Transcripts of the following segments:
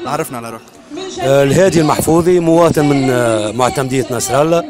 عرفنا على روحك. الهادي المحفوظي، مواطن من معتمدية نصر الله.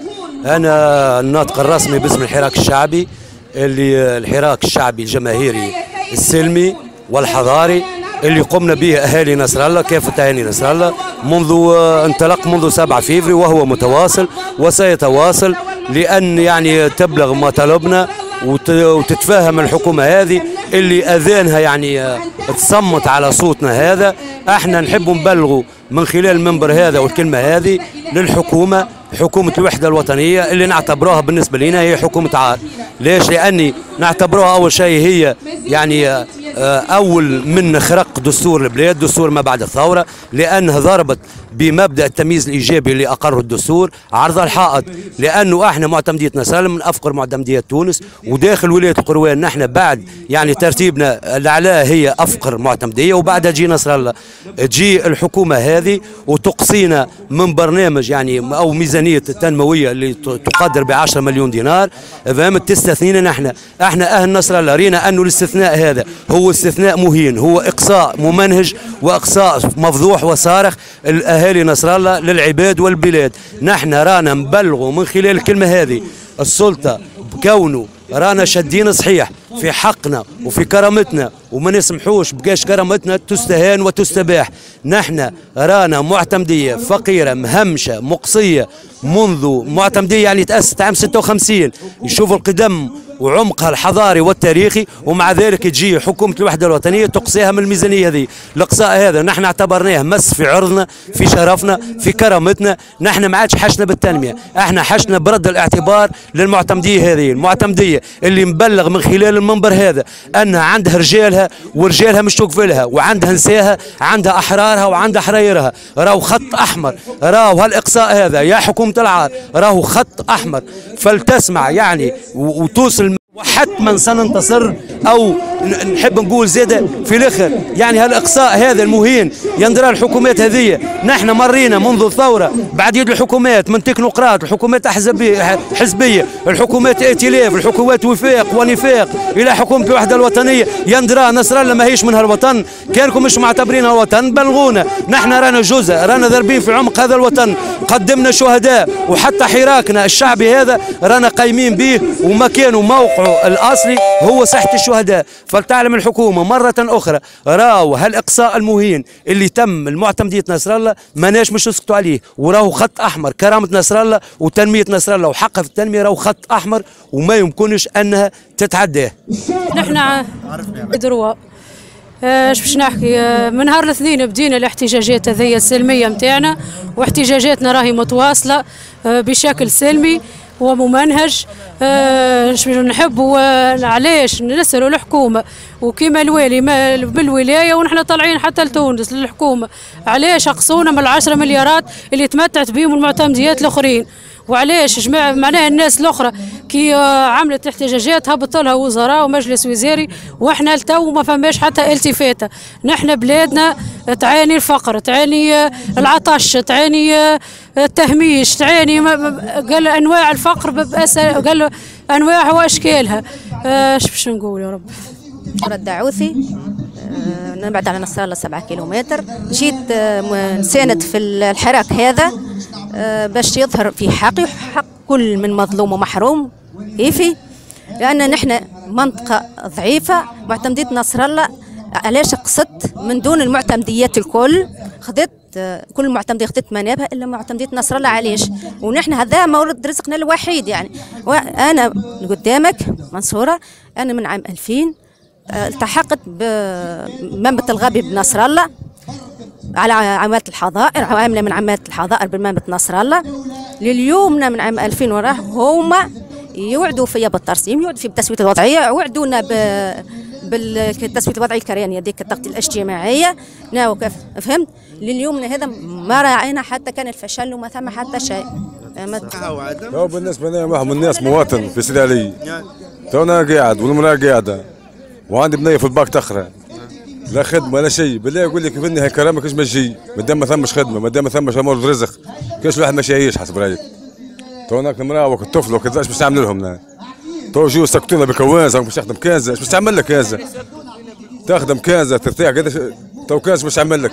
أنا الناطق الرسمي باسم الحراك الشعبي، اللي الحراك الشعبي الجماهيري السلمي والحضاري اللي قمنا به أهالي نصر الله، كافة أهالي نصر الله، منذ انطلق منذ 7 فيفري، وهو متواصل وسيتواصل، لأن يعني تبلغ مطالبنا وتتفاهم الحكومة هذه اللي أذانها يعني تصمت على صوتنا هذا. احنا نحب نبلغوا من خلال المنبر هذا والكلمة هذه للحكومة، حكومة الوحدة الوطنية، اللي نعتبروها بالنسبة لنا هي حكومة عار. ليش؟ لأني نعتبروها أول شيء هي يعني أول من خرق دستور البلاد، دستور ما بعد الثورة، لأنها ضربت بمبدأ التمييز الإيجابي اللي أقره الدستور عرض الحائط. لأنه احنا معتمدية نصر الله من أفقر معتمديات تونس، وداخل ولاية القروان نحن بعد يعني ترتيبنا الأعلى هي أفقر معتمدية، وبعدها تجي نصر الله. تجي الحكومة هذه وتقصينا من برنامج يعني أو ميزانية تنموية اللي تقدر ب10 مليون دينار، فهمت؟ تستثنينا احنا أهل نصر الله. رينا أنه الاستثناء هذا هو استثناء مهين، هو إقصاء ممنهج وإقصاء مفضوح وصارخ الأهالي نصر الله للعباد والبلاد. نحن رانا نبلغوا من خلال الكلمة هذه السلطة بكونه رانا شادين صحيح في حقنا وفي كرامتنا، وما نسمحوش بقاش كرامتنا تستهان وتستباح. نحن رانا معتمدية فقيرة مهمشة مقصية، منذ معتمدية يعني تأسست عام 56، يشوفوا القدم وعمقها الحضاري والتاريخي، ومع ذلك تجي حكومة الوحدة الوطنية تقصيها من الميزانية هذه. الإقصاء هذا نحن اعتبرناه مس في عرضنا، في شرفنا، في كرامتنا. نحن ما عادش حشنا بالتنمية، احنا حشنا برد الاعتبار للمعتمدية هذه، المعتمدية اللي مبلغ من خلال المنبر هذا أنها عندها رجالها ورجالها مش توقف لها، وعندها نساها، عندها أحرارها وعندها حرايرها. راهو خط أحمر، راهو هالإقصاء هذا يا حكومة العار راهو خط أحمر، فلتسمع يعني وتوصل، وحتما سننتصر. او نحب نقول زيادة في الاخر يعني هالاقصاء هذا المهين يندرى الحكومات هذه. نحن مرينا منذ الثوره بعد يد الحكومات من تكنوقراط، الحكومات حزبيه، الحكومات ائتلاف، الحكومات وفاق ونفاق، الى حكومه الوحده الوطنيه. يندرى نصر الله ما هيش من هالوطن، كانكم مش معتبرينها وطن بلغونا. نحن رانا جزء، رانا ضاربين في عمق هذا الوطن، قدمنا شهداء، وحتى حراكنا الشعبي هذا رانا قايمين به، ومكانه موقعه الاصلي هو ساحه الشهداء. فلتعلم الحكومه مره اخرى راهو هالاقصاء المهين اللي تم المعتمديه نصر الله ماناش مش نسكتوا عليه، وراهو خط احمر. كرامه نصر الله وتنميه نصر الله وحقها في التنميه راهو خط احمر، وما يمكنش انها تتعداه. نحن دروا اش باش نحكي، من نهار الاثنين بدينا الاحتجاجات هذه السلميه نتاعنا، واحتجاجاتنا راهي متواصله بشكل سلمي وممنهج. نحبوا علاش نسالوا الحكومه وكيما الوالي بالولايه، ونحن طالعين حتى لتونس للحكومه علاش اقصونا من 10 مليارات اللي تمتعت بهم المعتمديات الاخرين، وعلاش جماعه معناها الناس الاخرى كي عملت احتجاجات هبط لها وزراء ومجلس وزاري، واحنا لتو ما فماش حتى التفاته. نحن بلادنا تعاني الفقر، تعاني العطش، تعاني التهميش، تعاني قال انواع الفقر قال انواعها واشكالها. اش باش نقول يا رب. الدعوثي، نبعد على نصر الله 7 كيلومتر. جيت نساند في الحراك هذا باش يظهر في حقي حق كل من مظلوم ومحروم كيفي، لأن نحن منطقة ضعيفة. معتمدية نصر الله علاش قصدت من دون المعتمديات الكل، خذت كل المعتمدية خذت منابها إلا معتمدية نصر الله. علاش؟ ونحن هذا مورد رزقنا الوحيد يعني. وأنا قدامك منصورة، أنا من عام 2000 التحقت بمنبت الغابي بنصر الله على عمالة الحظائر، عاملة من عمالة الحظائر بالمنبت نصر الله لليومنا من عام 2000 وراه. هما يوعدوا فيا بالترسيم، يوعدوا في بالتسوية الوضعية، وعدونا بالتسوية الوضعية الكريانية ديك التغطية الاجتماعية. ناو كيف فهمت؟ لليومنا هذا ما راعينا حتى كان الفشل وما ثم حتى شيء. هو بالنسبة لنا من الناس مواطن في سيدي علي، تونا قاعد والمرأة قاعدة وعندي بنية في الباك تخرى، لا خدمه لا شيء. بالله يقول لك كيفني هاي كرامه كيش ما تجي مادام ما ثمش خدمه، مادام ما ثمش امور رزق، كيش الواحد ماشي يعيش حسب رايك. تو هناك المراه والطفل وكذا ايش باش تعمل لهم؟ تو جو سكتونا بكوازه باش تخدم كازا، ايش باش تعمل لك كازا؟ تخدم كازا ترتاح قداش تو كاز باش تعمل لك؟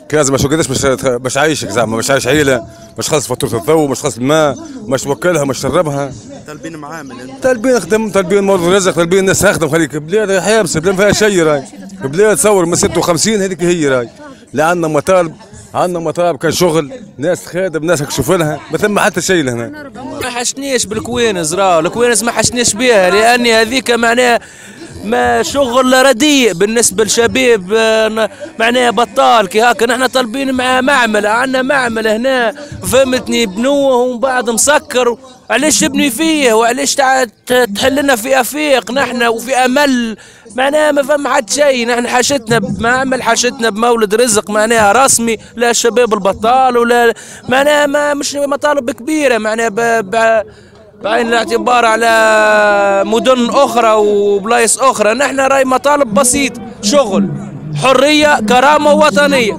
كاز مش قداش مش عايشك زعما، مش عايش عيله، مش خلص فاتوره الضوء، مش خلص الماء، مش توكلها، مش شربها. طالبين معامل انت؟ طالبين خدم، طالبين مورد رزق، طالبين الناس تخدم. خليك بلاد حابسه، بلاد فيها شيء راي، بلاد تصور من 56 هذيك هي راي. لا عندنا مطالب، عندنا مطالب كان شغل، ناس تخادم، ناس تشوف لها، ما ثم حتى شيء لهنا. ما حشنيش بالكوينز، راهو الكوينز ما حشنيش بها، لاني هذيك معناها ما شغل رديء بالنسبه للشباب، معناها بطال كي هكا. نحن طالبين مع معمل، عندنا معمل هنا فهمتني، بنوه ومن بعد مسكر. علاش تبني فيه وعلاش تحل لنا في افيق نحن وفي امل؟ معناها ما فهم حد شيء. نحن حاجتنا بمعمل، حاجتنا بمولد رزق معناها رسمي، لا الشباب البطال ولا معناها ما مش مطالب كبيره معناها بعين الاعتبار على مدن اخرى وبلايص اخرى. نحن راي مطالب بسيط، شغل، حريه، كرامه وطنيه.